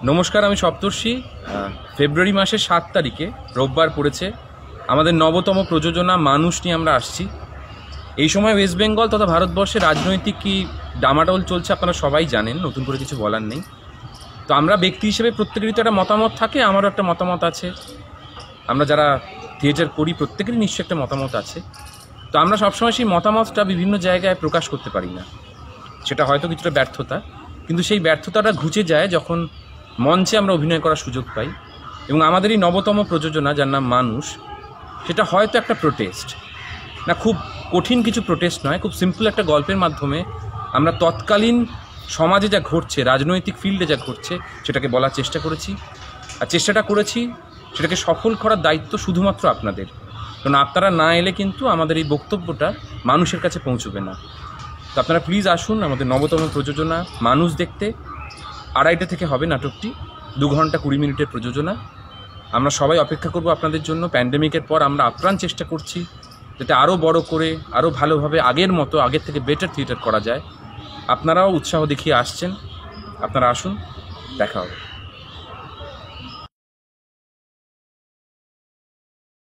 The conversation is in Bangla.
নমস্কার, আমি সপ্তর্ষি। ফেব্রুয়ারি মাসের 7 তারিখে রোববার পড়েছে। আমাদের নবতম প্রযোজনা মানুষ নিয়ে আমরা আসছি। এই সময় ওয়েস্ট বেঙ্গল তথা ভারতবর্ষে রাজনৈতিক কি ডামাডোল চলছে আপনারা সবাই জানেন, নতুন করে কিছু বলার নেই। তো আমরা ব্যক্তি হিসেবে প্রত্যেকেরই তো একটা মতামত থাকে, আমারও একটা মতামত আছে। আমরা যারা থিয়েটার করি প্রত্যেকেরই নিশ্চয়ই একটা মতামত আছে। তো আমরা সবসময় সেই মতামতটা বিভিন্ন জায়গায় প্রকাশ করতে পারি না, সেটা হয়তো কিছুটা ব্যর্থতা, কিন্তু সেই ব্যর্থতাটা ঘুচে যায় যখন মঞ্চে আমরা অভিনয় করার সুযোগ পাই। এবং আমাদের এই নবতম প্রযোজনা, যার নাম মানুষ, সেটা হয়তো একটা প্রোটেস্ট না, খুব কঠিন কিছু প্রোটেস্ট নয়, খুব সিম্পল একটা গল্পের মাধ্যমে আমরা তৎকালীন সমাজে যা ঘটছে, রাজনৈতিক ফিল্ডে যা ঘটছে, সেটাকে বলার চেষ্টা করেছি। আর চেষ্টাটা করেছি সেটাকে সফল করার দায়িত্ব শুধুমাত্র আপনাদের, কারণ আপনারা না এলে কিন্তু আমাদের এই বক্তব্যটা মানুষের কাছে পৌঁছবে না। তো আপনারা প্লিজ আসুন আমাদের নবতম প্রযোজনা মানুষ দেখতে। 2:30 থেকে হবে নাটকটি, 2 ঘন্টা 20 মিনিটের প্রযোজনা। আমরা সবাই অপেক্ষা করব আপনাদের জন্য। প্যান্ডেমিকের পর আমরা আপ্রাণ চেষ্টা করছি যাতে আরও বড় করে, আরও ভালোভাবে, আগের মতো, আগের থেকে বেটার থিয়েটার করা যায়। আপনারাও উৎসাহ দেখিয়ে আসছেন, আপনারা আসুন, দেখা হবে।